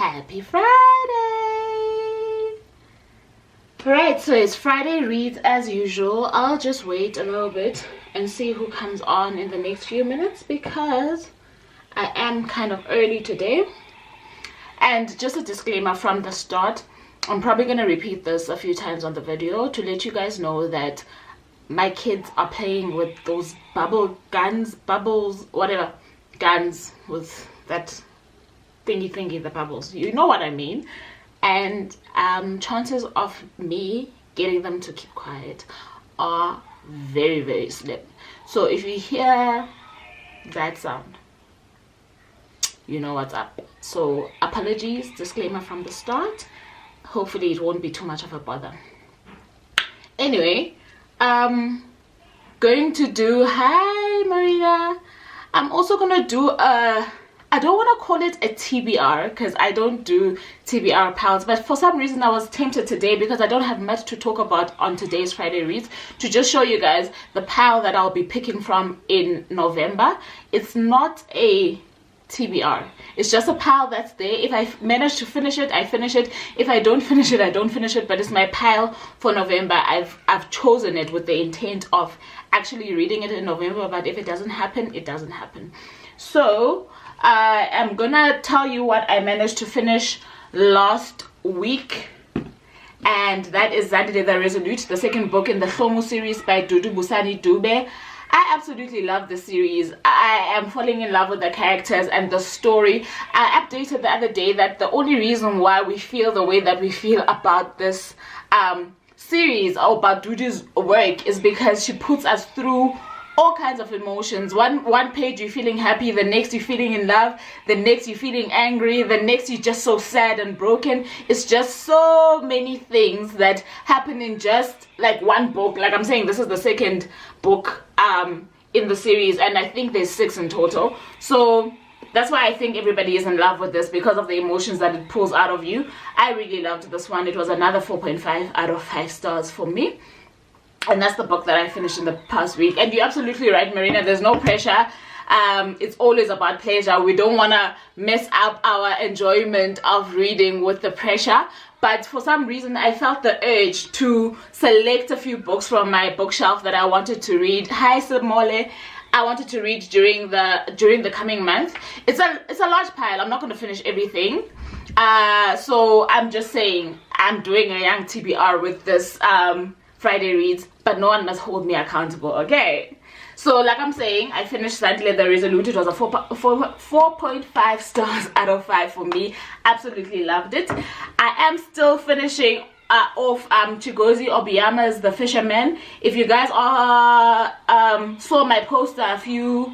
Happy Friday! Right, so it's Friday reads as usual. I'll just wait a little bit and see who comes on in the next few minutes because I am kind of early today. And just a disclaimer from the start, I'm probably going to repeat this a few times on the video to let you guys know that my kids are playing with those bubbles, whatever, guns with that thingy, the bubbles. You know what I mean. And chances of me getting them to keep quiet are very, very slim. So if you hear that sound, you know what's up. So apologies, disclaimer from the start. Hopefully it won't be too much of a bother. Anyway, going to do, hi Marina, I'm also gonna do a, I don't want to call it a TBR because I don't do TBR pals, but for some reason I was tempted today because I don't have much to talk about on today's Friday reads to just show you guys the pile that I'll be picking from in November. It's not a TBR, it's just a pile that's there. If I manage to finish it, I finish it. If I don't finish it, I don't finish it. But it's my pile for November. I've chosen it with the intent of actually reading it in November, but if it doesn't happen, it doesn't happen. So I am gonna tell you what I managed to finish last week, and that is Zandile The Resolute, the second book in the Vuvu series by Dudu Busani-Dube. I absolutely love the series. I am falling in love with the characters and the story. I updated the other day that the only reason why we feel the way that we feel about this series or about Dudu's work is because she puts us through all kinds of emotions. One page you're feeling happy, the next you're feeling in love, the next you're feeling angry, the next you're just so sad and broken. It's just so many things that happen in just like one book. Like I'm saying, this is the second book in the series, and I think there's 6 in total. So that's why I think everybody is in love with this, because of the emotions that it pulls out of you. I really loved this one. It was another 4.5 out of 5 stars for me. And that's the book that I finished in the past week. And you're absolutely right, Marina, there's no pressure. It's always about pleasure. We don't want to mess up our enjoyment of reading with the pressure. But for some reason, I felt the urge to select a few books from my bookshelf that I wanted to read. Hi, Simole. I wanted to read during the coming month. It's a large pile. I'm not going to finish everything. So I'm just saying I'm doing a young TBR with this Friday reads, but no one must hold me accountable, okay? So like I'm saying, I finished Zandile The Resolute. It was a 4.5 stars out of 5 for me. Absolutely loved it. I am still finishing off Chigozie Obioma's The Fisherman. If you guys saw my poster a few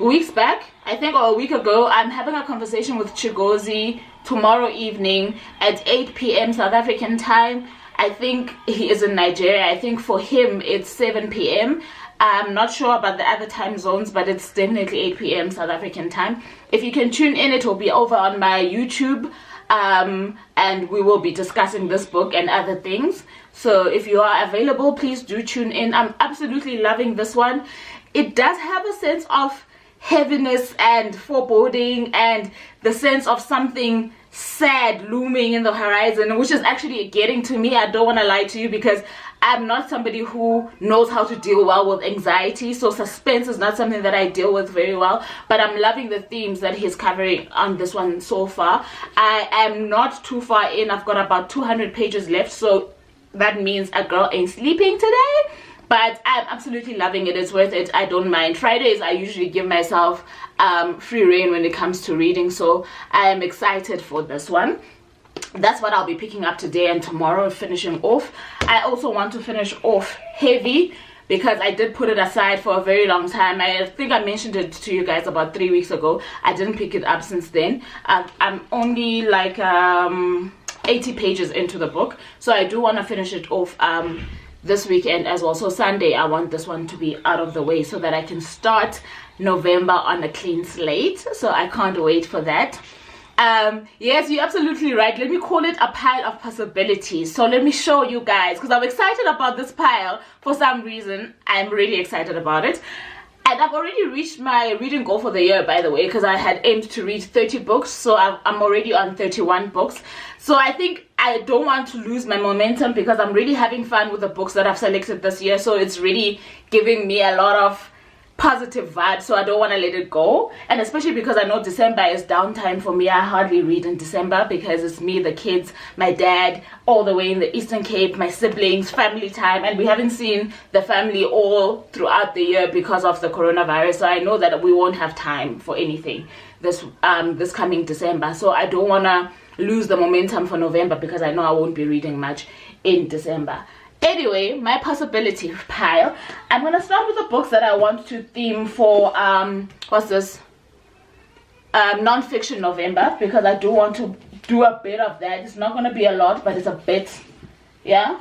weeks back, I think, or a week ago, I'm having a conversation with Chigozie tomorrow evening at 8 p.m. South African time. I think he is in Nigeria. I think for him it's 7 p.m. I'm not sure about the other time zones, but it's definitely 8 p.m. South African time. If you can tune in, it will be over on my YouTube, and we will be discussing this book and other things. So if you are available, please do tune in. I'm absolutely loving this one. It does have a sense of heaviness and foreboding and the sense of something sad looming in the horizon, which is actually getting to me. I don't want to lie to you because I'm not somebody who knows how to deal well with anxiety, so suspense is not something that I deal with very well, but I'm loving the themes that he's covering on this one so far. I am not too far in. I've got about 200 pages left, so that means a girl ain't sleeping today. But I'm absolutely loving it. It's worth it. I don't mind. Fridays, I usually give myself free reign when it comes to reading. So I am excited for this one. That's what I'll be picking up today and tomorrow, finishing off. I also want to finish off Heavy because I did put it aside for a very long time. I think I mentioned it to you guys about 3 weeks ago. I didn't pick it up since then. I'm only like 80 pages into the book. So I do want to finish it off this weekend as well. So Sunday I want this one to be out of the way so that I can start November on a clean slate. So I can't wait for that. Yes, you're absolutely right. Let me call it a pile of possibilities. So let me show you guys, because I'm excited about this pile for some reason. I'm really excited about it. And I've already reached my reading goal for the year, by the way, because I had aimed to read 30 books. So I'm already on 31 books. So I think I don't want to lose my momentum because I'm really having fun with the books that I've selected this year. So it's really giving me a lot of positive vibes, so I don't want to let it go. And especially because I know December is downtime for me. I hardly read in December because it's me, the kids, my dad, all the way in the Eastern Cape, my siblings, family time, and we haven't seen the family all throughout the year because of the coronavirus. So I know that we won't have time for anything this coming December. So I don't want to lose the momentum for November because I know I won't be reading much in December. Anyway, my possibility pile. I'm gonna start with the books that I want to theme for what's this? Non-fiction November, because I do want to do a bit of that. It's not gonna be a lot, but it's a bit. Yeah.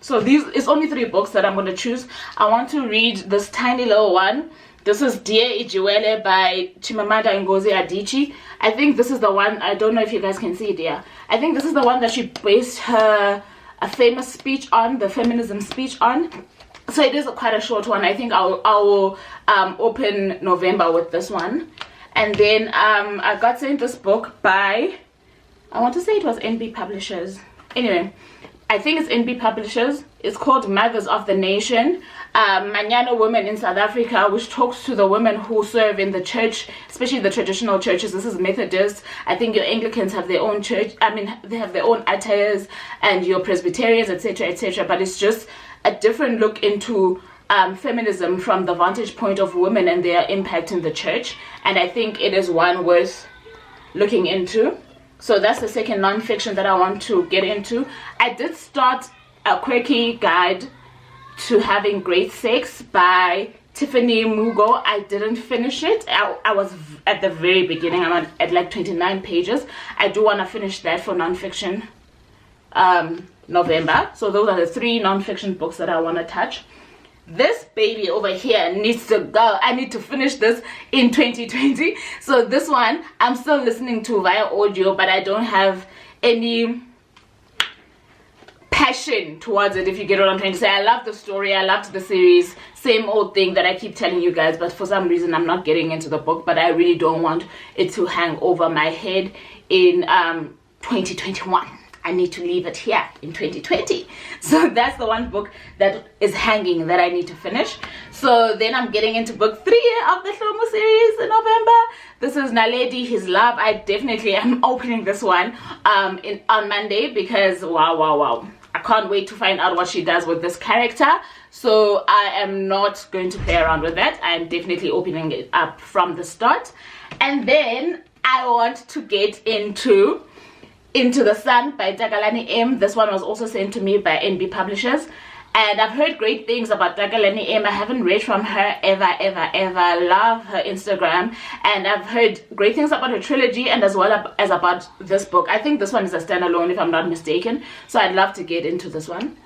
So it's only 3 books that I'm gonna choose. I want to read this tiny little one. This is Dear Joelle by Chimamanda Ngozi Adichie. I think this is the one. I don't know if you guys can see it here. I think this is the one that she based a famous speech on, the feminism speech on. So it is quite a short one. I think I will open November with this one. And then I got sent this book by, I want to say it was NB Publishers. Anyway, I think it's NB Publishers. It's called Mothers of the Nation, Manyana Women in South Africa, which talks to the women who serve in the church, especially the traditional churches. This is Methodist. I think your Anglicans have their own church. I mean, they have their own attires, and your Presbyterians, etc., etc. But it's just a different look into feminism from the vantage point of women and their impact in the church. And I think it is one worth looking into. So that's the second non-fiction that I want to get into. I did start a Quirky Guide to Having Great Sex by Tiffany Mugo. I didn't finish it. I was at the very beginning. I'm at like 29 pages. I do want to finish that for non-fiction November. So those are the 3 non-fiction books that I want to touch. This baby over here needs to go. I need to finish this in 2020. So this one I'm still listening to via audio, but I don't have any passion towards it, if you get what I'm trying to say. I love the story, I loved the series, same old thing that I keep telling you guys, but for some reason I'm not getting into the book. But I really don't want it to hang over my head in 2021. I need to leave it here in 2020. So that's the one book that is hanging that I need to finish. So then I'm getting into book 3 of the Hlomo series in November. This is Naledi, His Love. I definitely am opening this one on Monday because wow. I can't wait to find out what she does with this character. So I am not going to play around with that. I'm definitely opening it up from the start. And then I want to get into the Sun by Takalani M. This one was also sent to me by NB Publishers. And I've heard great things about Takalani M. I haven't read from her ever. Love her Instagram. And I've heard great things about her trilogy and as well as about this book. I think this one is a standalone if I'm not mistaken. So I'd love to get into this one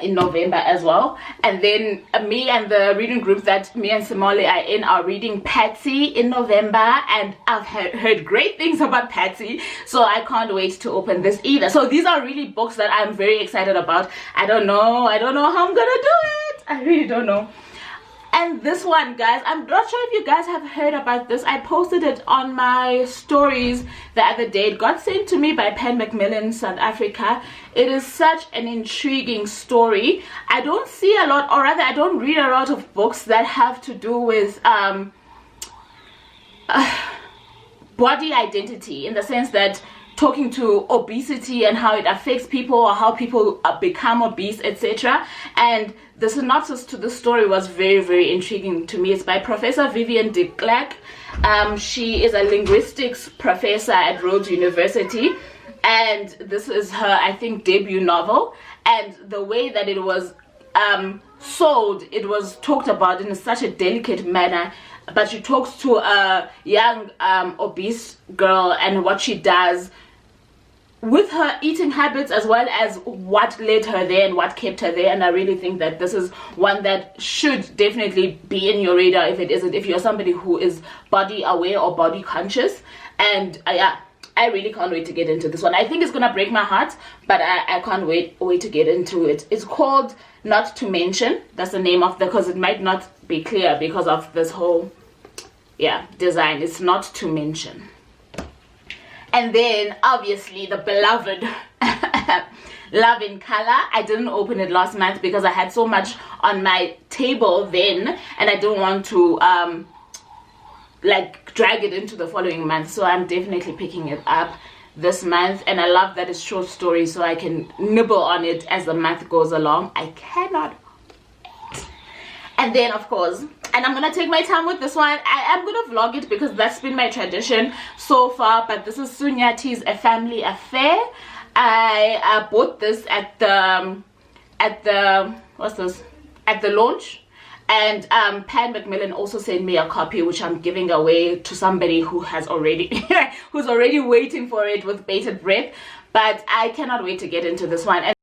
in November as well. And then me and the reading group that me and Simole are in are reading Patsy in November, and I've heard great things about Patsy, so I can't wait to open this either. So these are really books that I'm very excited about. I don't know how I'm gonna do it. I really don't know. And this one, guys, I'm not sure if you guys have heard about this. I posted it on my stories the other day. It got sent to me by Pan Macmillan, South Africa. It is such an intriguing story. I don't see a lot, or rather I don't read a lot of books that have to do with body identity, in the sense that talking to obesity and how it affects people or how people become obese, etc. And the synopsis to the story was very intriguing to me. It's by Professor Vivian de Klerk. She is a linguistics professor at Rhodes University, and this is her, I think, debut novel. And the way that it was sold, it was talked about in such a delicate manner. But she talks to a young obese girl and what she does with her eating habits, as well as what led her there and what kept her there. And I really think that this is one that should definitely be in your radar if you're somebody who is body aware or body conscious. And yeah, I really can't wait to get into this one. I think it's gonna break my heart, but I can't wait to get into it. It's called Not to Mention. That's the name of the, because it might not be clear because of this whole design. It's Not to Mention. And then obviously the beloved Love in Color. I didn't open it last month because I had so much on my table then, and I don't want to like drag it into the following month. So I'm definitely picking it up this month, and I love that it's short stories, so I can nibble on it as the month goes along. I cannot wait. And then of course, and I'm gonna take my time with this one, I am gonna vlog it because that's been my tradition so far, but this is Sunyati's A Family Affair. I bought this at the launch, and Pan Macmillan also sent me a copy, which I'm giving away to somebody who has already who's already waiting for it with bated breath. But I cannot wait to get into this one. And